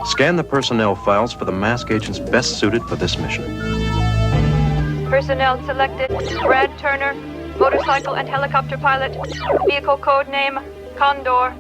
Scan the personnel files for the mask agents best suited for this mission. Personnel selected. Brad Turner, motorcycle and helicopter pilot. Vehicle code name, Condor.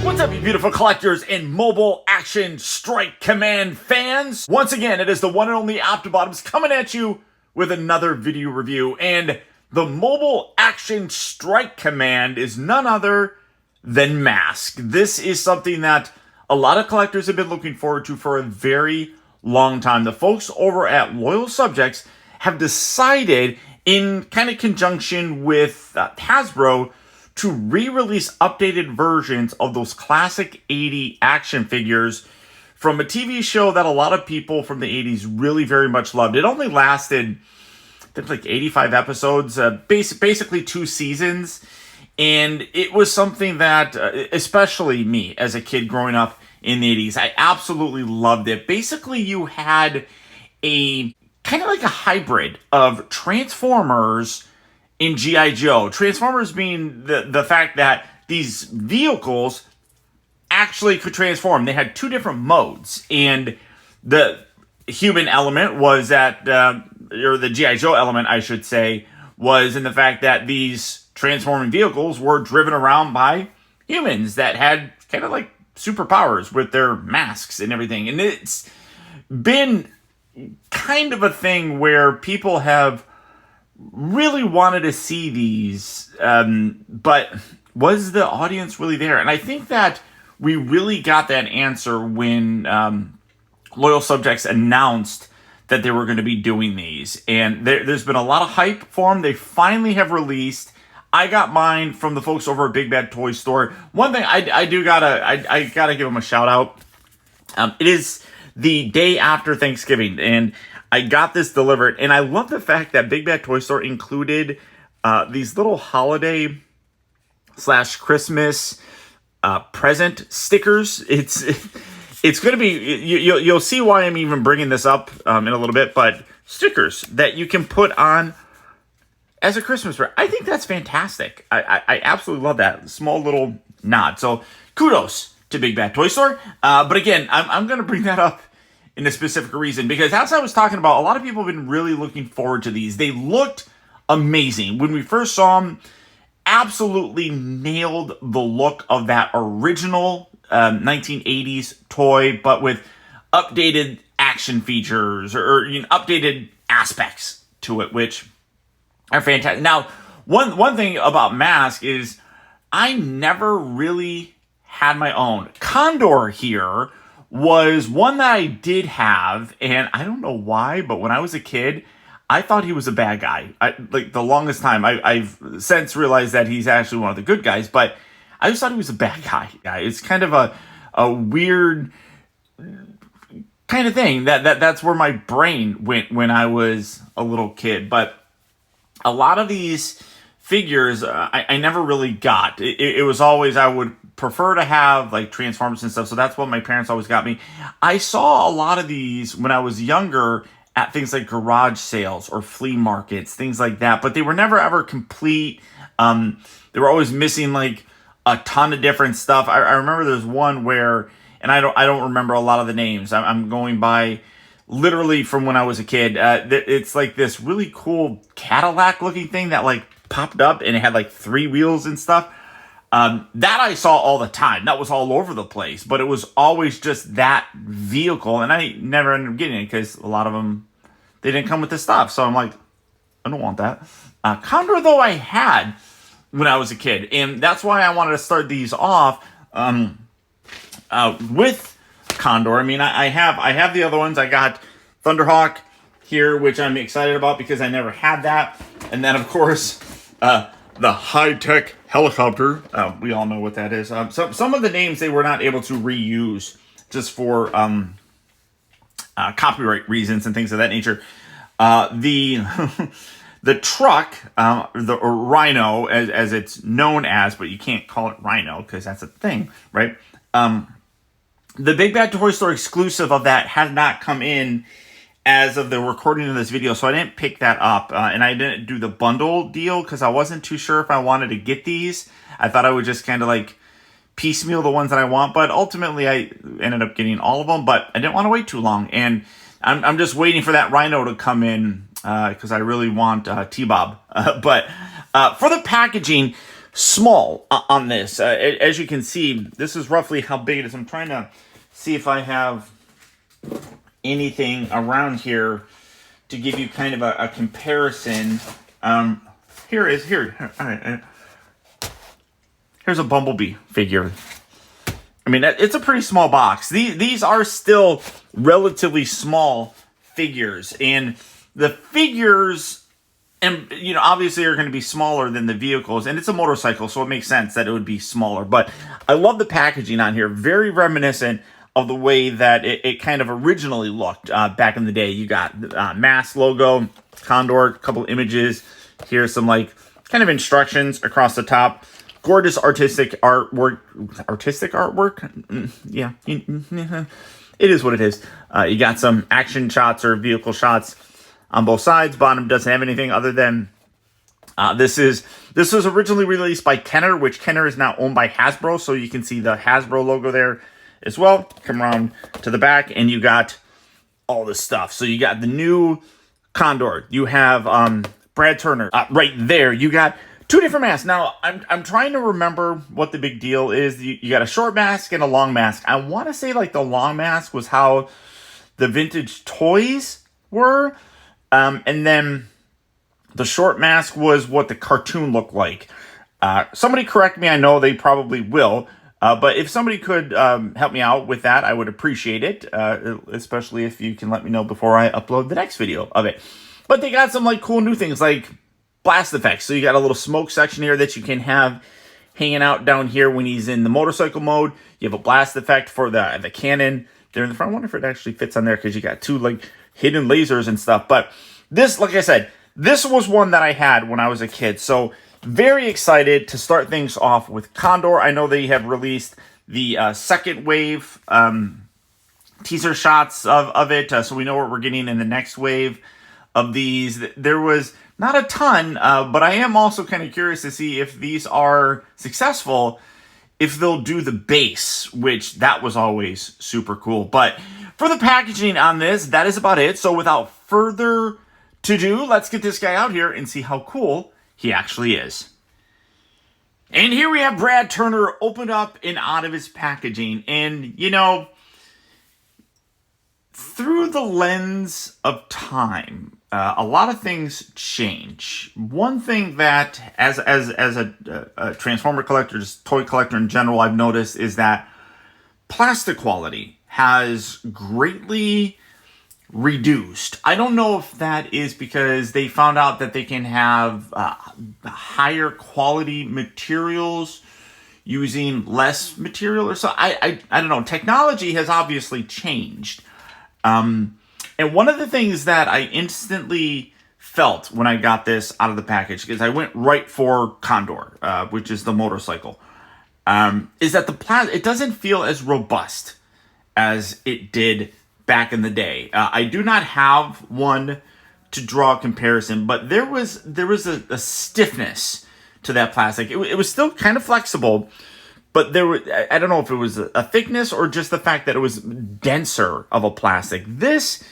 What's up, you beautiful collectors and Mobile Action Strike Command fans? Once again, it is the one and only Optibotimus coming at you with another video review. And the Mobile Action Strike Command is none other than M.A.S.K. This is something that a lot of collectors have been looking forward to for a very long time. The folks over at Loyal Subjects have decided, in kind of conjunction with Hasbro, to re-release updated versions of those classic 80 action figures from a TV show that a lot of people from the 80s really very much loved. It only lasted, I think, like 85 episodes, basically 2 seasons. And it was something that, especially me as a kid growing up in the 80s, I absolutely loved it. Basically, you had a kind of like a hybrid of Transformers in G.I. Joe. Transformers being the fact that these vehicles actually could transform. They had 2 different modes, and the human element was that, or the G.I. Joe element, I should say, was in the fact that these transforming vehicles were driven around by humans that had kind of like superpowers with their masks and everything. And it's been kind of a thing where people have really wanted to see these, but was the audience really there? And I think that we really got that answer when Loyal Subjects announced that they were going to be doing these. And there's been a lot of hype for them. They finally have released. I got mine from the folks over at Big Bad Toy Store. One thing I gotta give them a shout out. It is the day after Thanksgiving, and I got this delivered, and I love the fact that Big Bad Toy Store included these little holiday / Christmas present stickers. It's going to be, you'll see why I'm even bringing this up in a little bit, but stickers that you can put on as a Christmas present. I think that's fantastic. I absolutely love that small little nod. So kudos to Big Bad Toy Store. But again, I'm going to bring that up in a specific reason, because as I was talking about, a lot of people have been really looking forward to these. They looked amazing. When we first saw them, absolutely nailed the look of that original 1980s toy, but with updated action features or updated aspects to it, which are fantastic. Now, one thing about M.A.S.K. is I never really had my own. Condor here was one that I did have, and I don't know why, but when I was a kid, I thought he was a bad guy. Like the longest time. I've since realized that he's actually one of the good guys, but I just thought he was a bad guy. It's kind of a weird kind of thing. That's where my brain went when I was a little kid. But a lot of these figures I never really got. It was always, I would prefer to have like Transformers and stuff, so that's what my parents always got me. I saw a lot of these when I was younger at things like garage sales or flea markets, things like that, but they were never ever complete. They were always missing like a ton of different stuff. I remember there's one where, and I don't remember a lot of the names. I'm going by literally from when I was a kid. It's like this really cool Cadillac looking thing that like popped up, and it had like 3 wheels and stuff. That I saw all the time. That was all over the place, but it was always just that vehicle, and I never ended up getting it because a lot of them, they didn't come with the stuff. So I'm like, I don't want that. Condor, though, I had when I was a kid, and that's why I wanted to start these off with Condor. I mean, I have the other ones. I got Thunderhawk here, which I'm excited about because I never had that, and then of course the high-tech helicopter. We all know what that is. Some of the names they were not able to reuse just for copyright reasons and things of that nature. The truck, or Rhino, as it's known as, but you can't call it Rhino because that's a thing, right? The Big Bad Toy Store exclusive of that has not come in as of the recording of this video, so I didn't pick that up, and I didn't do the bundle deal because I wasn't too sure if I wanted to get these. I thought I would just kind of like piecemeal the ones that I want, but ultimately I ended up getting all of them, but I didn't want to wait too long, and I'm just waiting for that Rhino to come in because I really want T-Bob. But for the packaging, small on this. As you can see, this is roughly how big it is. I'm trying to see if I have anything around here to give you kind of a comparison. Here. All right. Here's a Bumblebee figure. I mean, it's a pretty small box. These are still relatively small figures, and the figures, and you know, obviously are going to be smaller than the vehicles, and it's a motorcycle, so it makes sense that it would be smaller. But I love the packaging on here. Very reminiscent of the way that it kind of originally looked back in the day. You got M.A.S.K logo, Condor, a couple images. Here's some like kind of instructions across the top. Gorgeous artistic artwork. Yeah, it is what it is. You got some action shots or vehicle shots on both sides. Bottom doesn't have anything other than this was originally released by Kenner, which Kenner is now owned by Hasbro. So you can see the Hasbro logo there as well. Come around to the back, and you got all this stuff. So you got the new Condor. You have Brad Turner right there. You got two different masks. Now, I'm trying to remember what the big deal is. You got a short mask and a long mask. I want to say like the long mask was how the vintage toys were. And then the short mask was what the cartoon looked like. Somebody correct me. I know they probably will. But if somebody could help me out with that, I would appreciate it. Especially if you can let me know before I upload the next video of it. But they got some like cool new things like blast effects. So you got a little smoke section here that you can have hanging out down here when he's in the motorcycle mode. You have a blast effect for the cannon there in the front. I wonder if it actually fits on there because you got two like hidden lasers and stuff. But this, like I said, this was one that I had when I was a kid. So very excited to start things off with Condor. I know they have released the second wave teaser shots of it. So we know what we're getting in the next wave of these. There was not a ton, but I am also kind of curious to see if these are successful, if they'll do the base, which that was always super cool. But for the packaging on this, that is about it. So without further to-do, let's get this guy out here and see how cool he actually is. And here we have Brad Turner opened up and out of his packaging. And, you know, through the lens of time, a lot of things change. One thing that, as a Transformer collector, just toy collector in general, I've noticed is that plastic quality has greatly reduced. I don't know if that is because they found out that they can have higher quality materials using less material or so. I don't know. Technology has obviously changed. And one of the things that I instantly felt when I got this out of the package, because I went right for Condor, which is the motorcycle, is that it doesn't feel as robust as it did back in the day. I do not have one to draw a comparison, but there was a stiffness to that plastic. It was still kind of flexible, but I don't know if it was a thickness or just the fact that it was denser of a plastic. This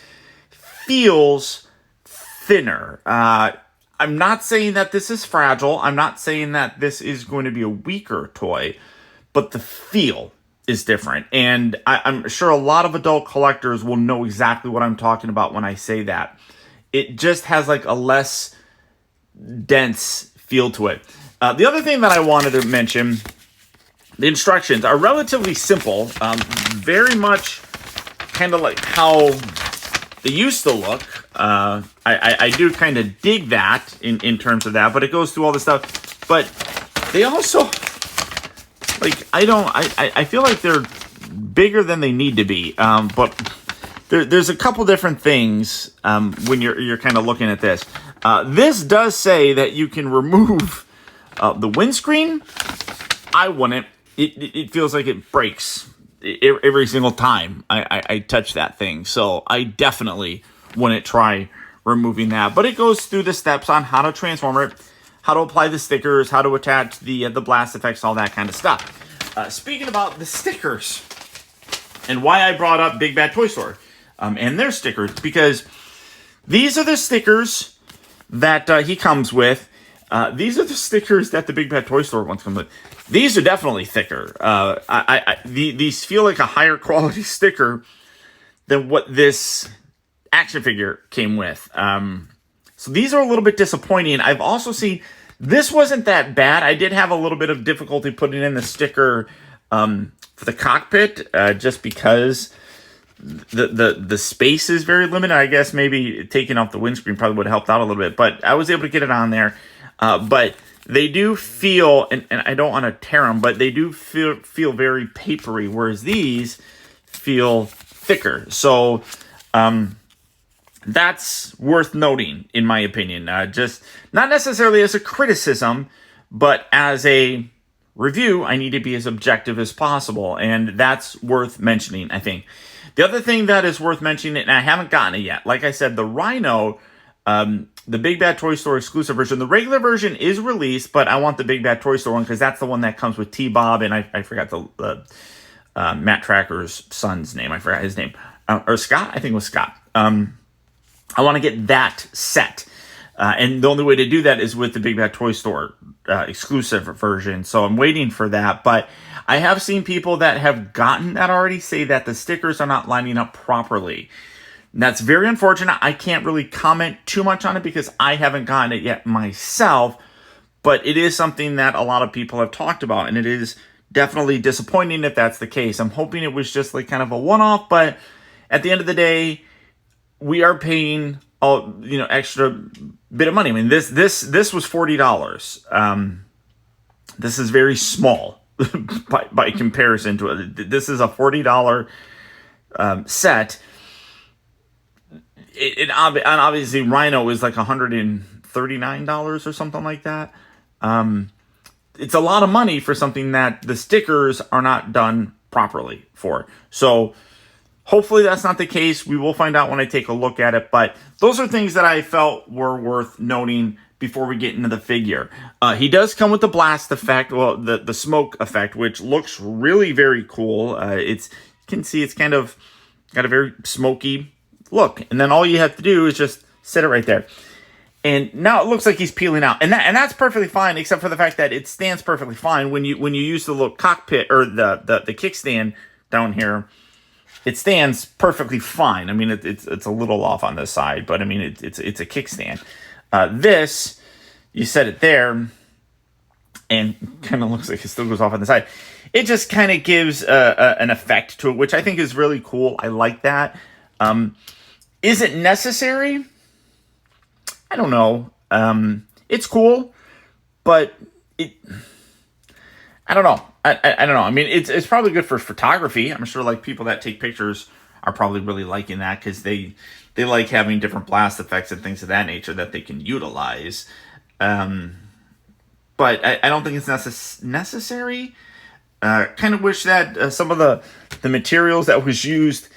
feels thinner. I'm not saying that this is fragile. I'm not saying that this is going to be a weaker toy, but the feel is different. And I'm sure a lot of adult collectors will know exactly what I'm talking about when I say that. It just has like a less dense feel to it. The other thing that I wanted to mention, the instructions are relatively simple, very much kind of like how they used to look. I do kind of dig that in terms of that, but it goes through all this stuff. But they also, like, I feel like they're bigger than they need to be. But there's a couple different things when you're kind of looking at this. This does say that you can remove the windscreen. I wouldn't. It feels like it breaks every single time I touch that thing. So I definitely wouldn't try removing that. But it goes through the steps on how to transform it, how to apply the stickers, how to attach the blast effects, all that kind of stuff. Speaking about the stickers, and why I brought up Big Bad Toy Store and their stickers, because these are the stickers that he comes with. These are the stickers that the Big Bad Toy Store ones come with. These are definitely thicker. These feel like a higher quality sticker than what this action figure came with. So these are a little bit disappointing. I've also seen, this wasn't that bad. I did have a little bit of difficulty putting in the sticker for the cockpit, just because the space is very limited. I guess maybe taking off the windscreen probably would have helped out a little bit, but I was able to get it on there. But they do feel, and I don't want to tear them, but they do feel very papery, whereas these feel thicker. So that's worth noting, in my opinion. Just not necessarily as a criticism, but as a review, I need to be as objective as possible, and that's worth mentioning, I think. The other thing that is worth mentioning, and I haven't gotten it yet, like I said, the Rhino, the Big Bad Toy Store exclusive version, the regular version is released, but I want the Big Bad Toy Store one because that's the one that comes with T-Bob, and I forgot the Matt Tracker's son's name. I forgot his name. Or Scott? I think it was Scott. I want to get that set. And the only way to do that is with the Big Bad Toy Store exclusive version. So I'm waiting for that. But I have seen people that have gotten that already say that the stickers are not lining up properly. And that's very unfortunate. I can't really comment too much on it because I haven't gotten it yet myself. But it is something that a lot of people have talked about. And it is definitely disappointing if that's the case. I'm hoping it was just like kind of a one-off. But at the end of the day, we are paying extra bit of money. I mean, this was $40. This is very small by comparison to it. This is a $40 set. And obviously Rhino is like $139 or something like that. It's a lot of money for something that the stickers are not done properly for. So hopefully that's not the case. We will find out when I take a look at it. But those are things that I felt were worth noting before we get into the figure. He does come with the blast effect, well, the smoke effect, which looks really very cool. You can see it's kind of got a very smoky look. And then all you have to do is just set it right there. And now it looks like he's peeling out. And that's perfectly fine, except for the fact that it stands perfectly fine when you use the little cockpit or the kickstand down here. It stands perfectly fine. I mean, it's a little off on this side, but I mean, it's a kickstand. This, you set it there, and kind of looks like it still goes off on the side. It just kind of gives an effect to it, which I think is really cool. I like that. Is it necessary? I don't know. It's cool, but I don't know. I don't know. I mean, it's probably good for photography. I'm sure like people that take pictures are probably really liking that because they like having different blast effects and things of that nature that they can utilize. But I don't think it's necessary. Kind of wish that some of the materials that was used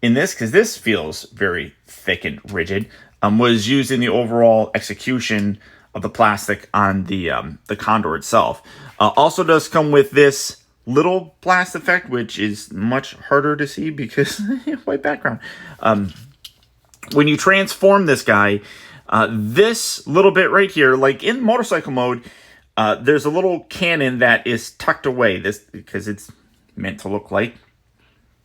in this, because this feels very thick and rigid, was used in the overall execution of the plastic on the Condor itself. Also does come with this little blast effect, which is much harder to see because white background. When you transform this guy, this little bit right here, like in motorcycle mode, there's a little cannon that is tucked away. This because it's meant to look like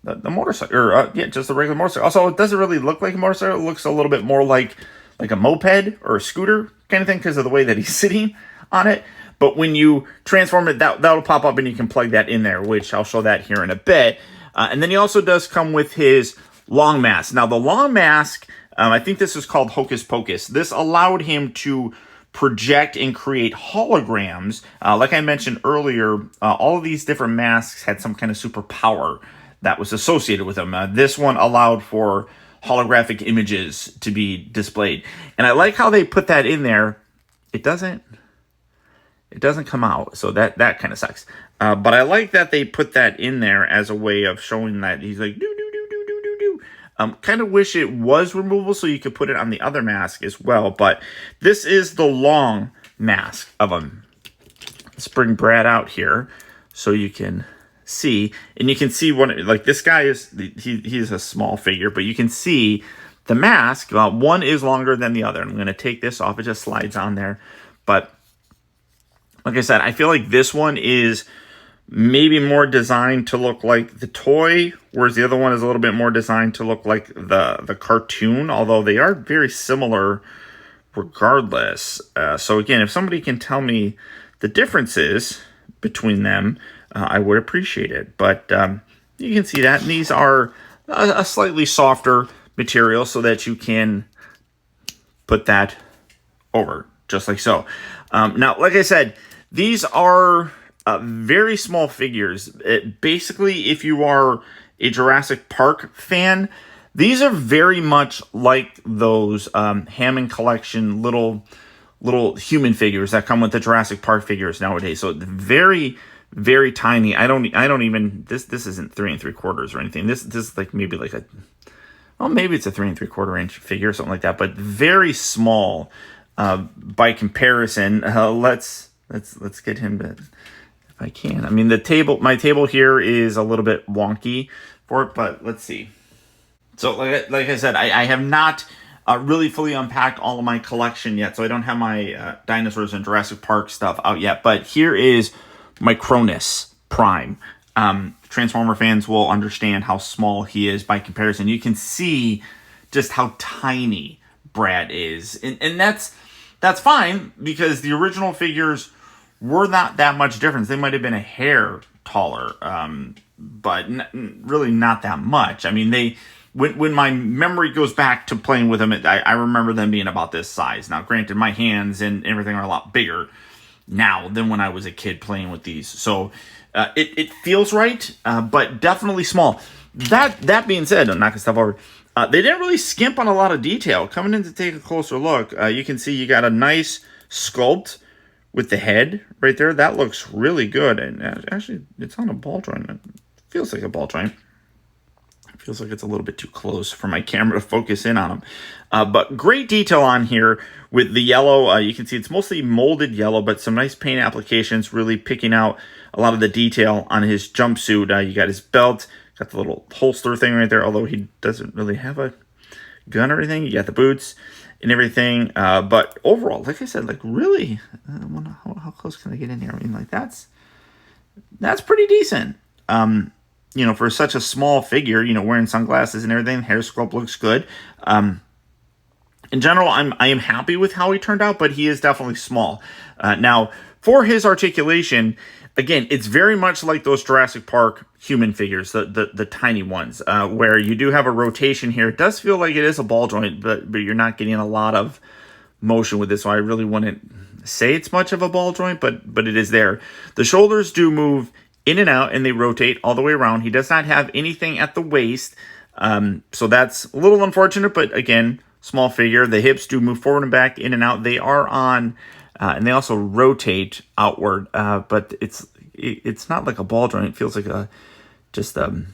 the motorcycle, or just a regular motorcycle. Also, it doesn't really look like a motorcycle. It looks a little bit more like a moped or a scooter kind of thing because of the way that he's sitting on it. But when you transform it, that'll pop up and you can plug that in there, which I'll show that here in a bit. And then he also does come with his long mask. Now, the long mask, I think this is called Hocus Pocus. This allowed him to project and create holograms. Like I mentioned earlier, all of these different masks had some kind of superpower that was associated with them. This one allowed for holographic images to be displayed. And I like how they put that in there. It doesn't come out, so that kind of sucks. But I like that they put that in there as a way of showing that he's like, do. Kind of wish it was removable so you could put it on the other mask as well. But this is the long mask of him. Let's bring Brad out here so you can see. And you can see one, like this guy is, he's a small figure, but you can see the mask. One is longer than the other. I'm going to take this off. It just slides on there. But like I said, I feel like this one is maybe more designed to look like the toy, whereas the other one is a little bit more designed to look like the cartoon, although they are very similar regardless. So again, if somebody can tell me the differences between them, I would appreciate it. But you can see that, and these are a slightly softer material so that you can put that over, just like so. Now, like I said, these are very small figures. Basically, if you are a Jurassic Park fan, these are very much like those Hammond Collection little human figures that come with the Jurassic Park figures nowadays. So very, very tiny. I don't even, this isn't 3 3/4 or anything. This is like maybe like a, well, maybe it's a 3 3/4 inch figure or something like that, but very small by comparison. Let's get him to, if I can. I mean, my table here is a little bit wonky for it, but let's see. So like I said, I have not really fully unpacked all of my collection yet, so I don't have my dinosaurs and Jurassic Park stuff out yet. But here is my Cronus Prime. Transformer fans will understand how small he is by comparison. You can see just how tiny Brad is, and that's fine, because the original figures were not that much difference. They might have been a hair taller, but really not that much. I mean, when my memory goes back to playing with them, I remember them being about this size. Now, granted, my hands and everything are a lot bigger now than when I was a kid playing with these. So it feels right, but definitely small. That being said, I'm knocking stuff over. They didn't really skimp on a lot of detail. Coming in to take a closer look, you can see you got a nice sculpt with the head right there. That looks really good. And actually, it's on a ball joint. It feels like a ball joint. It feels like it's a little bit too close for my camera to focus in on them. But great detail on here with the yellow. You can see it's mostly molded yellow, but some nice paint applications really picking out a lot of the detail on his jumpsuit. You got his belt, got the little holster thing right there, although he doesn't really have a gun or anything. You got the boots and everything. But overall, like I said, like really, how close can I get in here? I mean, like that's pretty decent. You know, for such a small figure, you know, wearing sunglasses and everything, hair sculpt looks good. In general, I am happy with how he turned out, but he is definitely small. Now, for his articulation, again, it's very much like those Jurassic Park human figures, the tiny ones, where you do have a rotation here. It does feel like it is a ball joint, but you're not getting a lot of motion with this, so I really wouldn't say it's much of a ball joint, but it is there. The shoulders do move in and out, and they rotate all the way around. He does not have anything at the waist, so that's a little unfortunate, but again, small figure. The hips do move forward and back, in and out. They are on, and they also rotate outward, but it's not like a ball joint. It feels like just a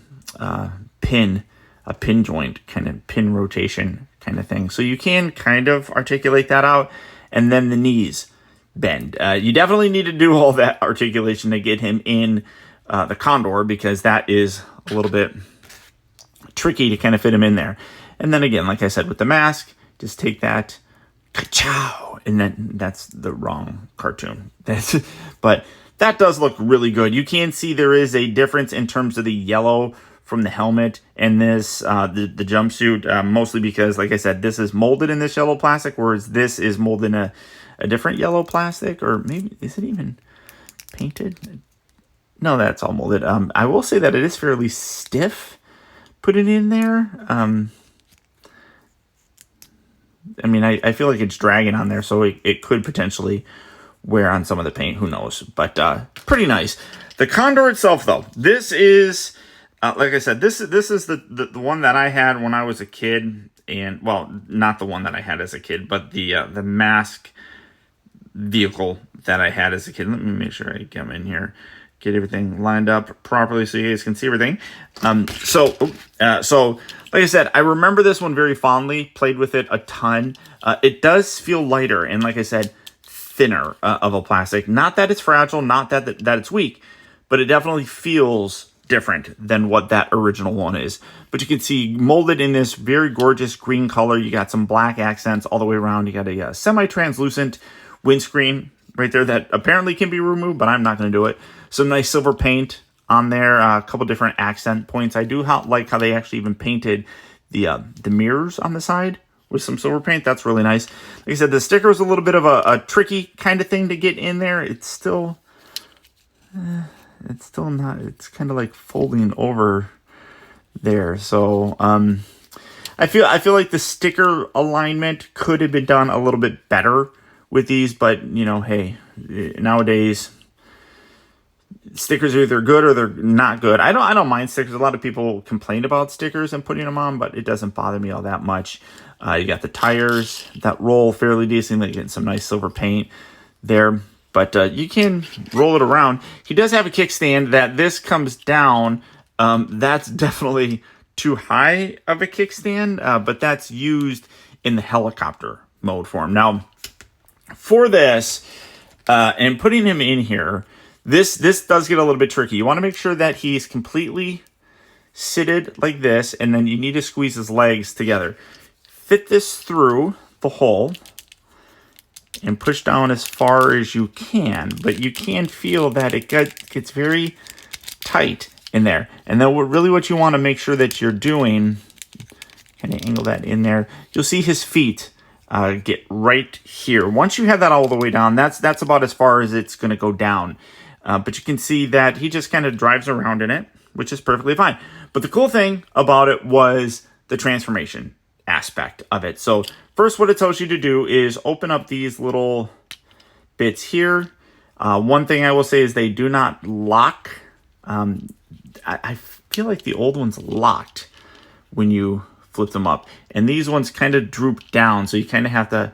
pin joint, kind of pin rotation kind of thing. So you can kind of articulate that out, and then the knees bend. You definitely need to do all that articulation to get him in the Condor, because that is a little bit tricky to kind of fit him in there. And then again, like I said, with the mask, just take that, ka-chow, and then that's the wrong cartoon. But that does look really good. You can see there is a difference in terms of the yellow from the helmet and this, the jumpsuit, mostly because, like I said, this is molded in this yellow plastic, whereas this is molded in a different yellow plastic, or maybe, is it even painted? No, that's all molded. I will say that it is fairly stiff putting in there. I mean, I feel like it's dragging on there, so it could potentially wear on some of the paint. Who knows? But pretty nice. The Condor itself, though, this is, like I said, this is the one that I had when I was a kid. And, well, not the one that I had as a kid, but the M.A.S.K. vehicle that I had as a kid. Let me make sure I get in here. get everything lined up properly so you guys can see everything. So like I said, I remember this one very fondly, played with it a ton. It does feel lighter and, like I said, thinner of a plastic. Not that it's fragile, not that it's weak, but it definitely feels different than what that original one is. But you can see molded in this very gorgeous green color. You got some black accents all the way around. You got a semi-translucent windscreen right there that apparently can be removed, but I'm not going to do it. Some nice silver paint on there, a couple different accent points. I do like how they actually even painted the mirrors on the side with some silver paint. That's really nice. Like I said, the sticker is a little bit of a tricky kind of thing to get in there. It's still not, it's kind of like folding over there. So I feel like the sticker alignment could have been done a little bit better with these, but you know, hey, nowadays stickers are either good or they're not good. I don't mind stickers. A lot of people complain about stickers and putting them on, but it doesn't bother me all that much. You got the tires that roll fairly decently, getting some nice silver paint there, but you can roll it around. He does have a kickstand that this comes down. That's definitely too high of a kickstand, but that's used in the helicopter mode for him. Now, for this, and putting him in here, this does get a little bit tricky. You want to make sure that he's completely seated like this, and then you need to squeeze his legs together. Fit this through the hole and push down as far as you can, but you can feel that it gets very tight in there. And then what you want to make sure that you're doing, kind of angle that in there, you'll see his feet get right here. Once you have that all the way down, that's about as far as it's going to go down. But you can see that he just kind of drives around in it, which is perfectly fine. But the cool thing about it was the transformation aspect of it. So first, what it tells you to do is open up these little bits here. One thing I will say is they do not lock. I feel like the old ones locked when you flip them up, and these ones kind of droop down, so you kind of have to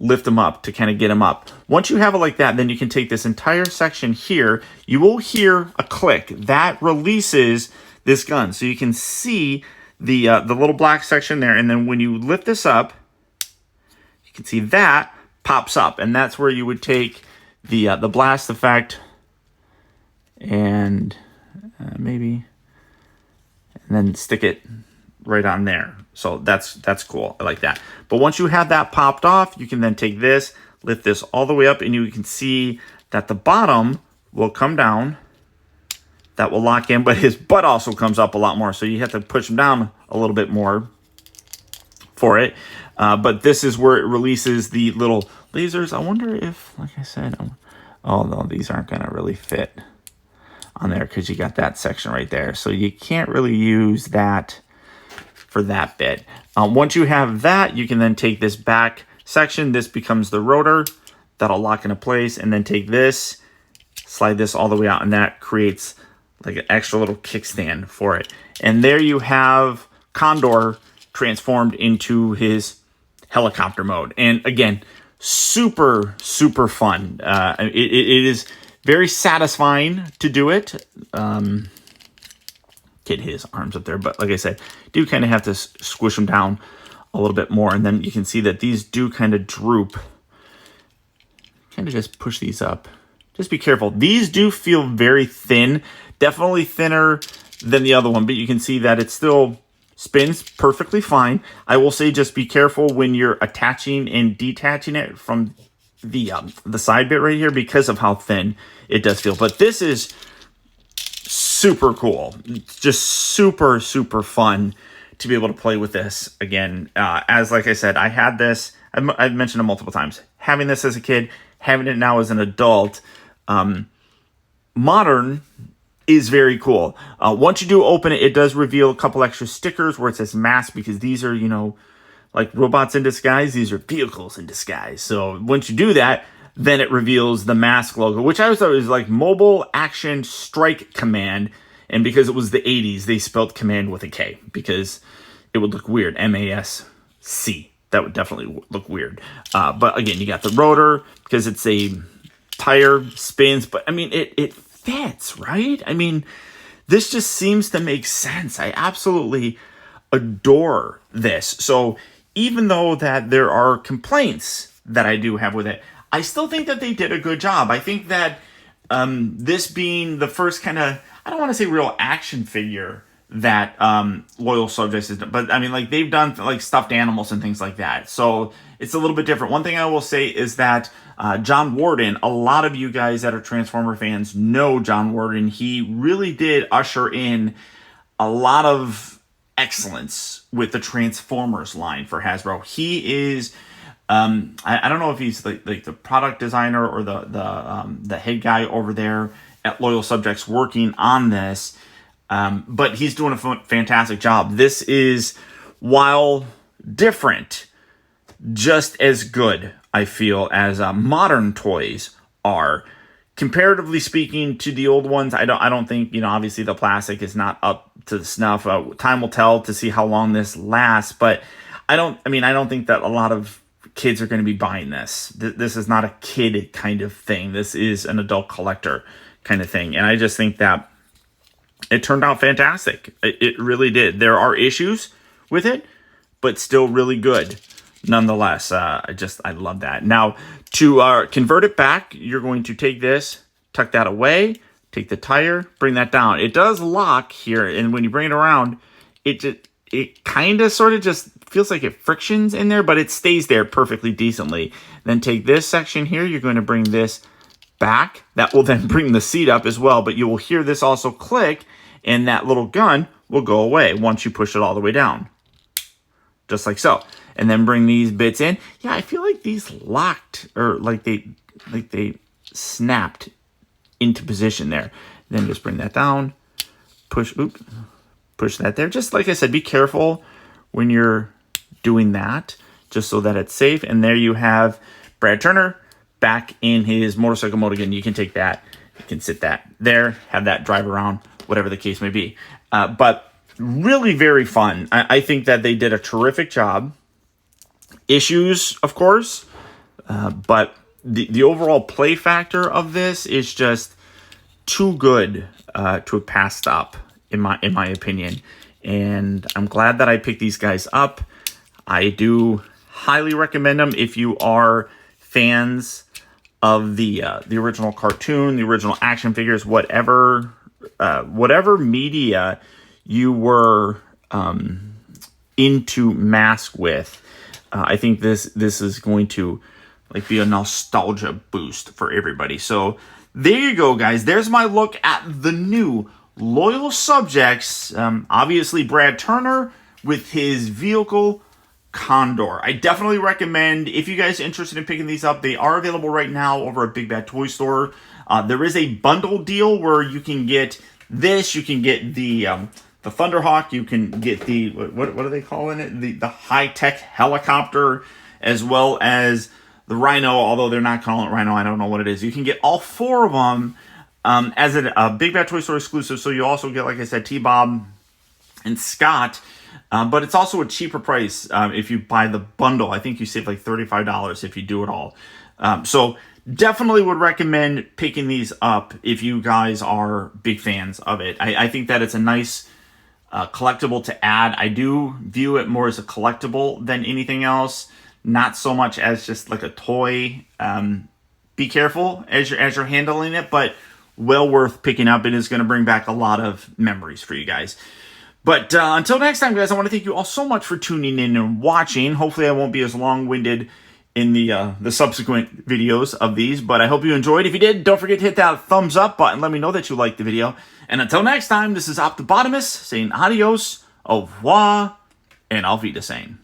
lift them up to kind of get them up. Once you have it like that, then you can take this entire section here. You will hear a click that releases this gun, so you can see the little black section there, and then when you lift this up, you can see that pops up, and that's where you would take the blast effect and maybe, and then stick it right on there. So that's cool. I like that. But once you have that popped off, you can then take this, lift this all the way up, and you can see that the bottom will come down. That will lock in, but his butt also comes up a lot more, so you have to push him down a little bit more for it. But this is where it releases the little lasers. I wonder if, like I said, oh no, these aren't going to really fit on there because you got that section right there. So you can't really use that for that bit. Once you have that, you can then take this back section. This becomes the rotor. That'll lock into place, and then take this, slide this all the way out, and that creates like an extra little kickstand for it. And there you have Condor transformed into his helicopter mode. And again, super, super fun. It is very satisfying to do it. Get his arms up there. But like I said, do kind of have to squish them down a little bit more. And then you can see that these do kind of droop. Kind of just push these up. Just be careful. These do feel very thin. Definitely thinner than the other one, but you can see that it still spins perfectly fine. I will say just be careful when you're attaching and detaching it from the side bit right here because of how thin it does feel. But this is super cool. It's just super, super fun to be able to play with this again. As like I said, I had this, I've mentioned it multiple times, having this as a kid, having it now as an adult. Modern is very cool. Once you do open it, it does reveal a couple extra stickers where it says M.A.S.K, because these are, you know, like robots in disguise. These are vehicles in disguise. So once you do that, then it reveals the M.A.S.K logo, which I always thought was like Mobile Action Strike Command. And because it was the 80s, they spelled command with a K because it would look weird. M.A.S.C. That would definitely look weird. But again, you got the rotor because it's a tire, spins. But I mean, it fits, right? I mean, this just seems to make sense. I absolutely adore this. So even though that there are complaints that I do have with it, I still think that they did a good job. I think that this being the first kind of, I don't want to say real action figure that Loyal Subjects is, but I mean, like, they've done like stuffed animals and things like that. So it's a little bit different. One thing I will say is that John Warden, a lot of you guys that are Transformer fans know John Warden. He really did usher in a lot of excellence with the Transformers line for Hasbro. He is, I don't know if he's like the product designer or the head guy over there at Loyal Subjects working on this, but he's doing a fantastic job. This is, while different, just as good, I feel, as modern toys are. Comparatively speaking to the old ones, I don't think, you know, obviously the plastic is not up to the snuff. Time will tell to see how long this lasts, but I don't think that a lot of kids are going to be buying this. This is not a kid kind of thing. This is an adult collector kind of thing. And I just think that it turned out fantastic. It really did. There are issues with it, but still really good nonetheless. I love that. Now, to convert it back, you're going to take this, tuck that away, take the tire, bring that down. It does lock here, and when you bring it around, it kind of sort of just feels like it frictions in there, but it stays there perfectly decently. Then take this section here, you're going to bring this back. That will then bring the seat up as well, but you will hear this also click, and that little gun will go away once you push it all the way down. Just like so. And then bring these bits in. Yeah, I feel like these locked, or like they snapped into position there. Then just bring that down, push that there. Just like I said, be careful when you're doing that, just so that it's safe. And there you have Brad Turner back in his motorcycle mode again. You can take that, you can sit that there, have that drive around, whatever the case may be. But really very fun. I think that they did a terrific job. Issues, of course, but the overall play factor of this is just too good to have passed up, in my opinion. And I'm glad that I picked these guys up. I do highly recommend them if you are fans of the original cartoon, the original action figures, whatever media you were into M.A.S.K with. I think this is going to like be a nostalgia boost for everybody. So there you go, guys. There's my look at the new Loyal Subjects. Obviously, Brad Turner with his vehicle Condor. I definitely recommend, if you guys are interested in picking these up, they are available right now over at Big Bad Toy Store. There is a bundle deal where you can get this, you can get the Thunderhawk, you can get the, what are they calling it? The high-tech helicopter, as well as the Rhino, although they're not calling it Rhino, I don't know what it is. You can get all four of them as a Big Bad Toy Store exclusive, so you also get, like I said, T-Bob and Scott, but it's also a cheaper price if you buy the bundle. I think you save like $35 if you do it all. So definitely would recommend picking these up if you guys are big fans of it. I think that it's a nice collectible to add. I do view it more as a collectible than anything else, not so much as just like a toy. Be careful as you're handling it, but well worth picking up. It is going to bring back a lot of memories for you guys. But until next time, guys, I want to thank you all so much for tuning in and watching. Hopefully I won't be as long-winded in the subsequent videos of these, but I hope you enjoyed. If you did, don't forget to hit that thumbs up button. Let me know that you liked the video. And until next time, this is Optibotimus saying adios, au revoir, and auf Wiedersehen.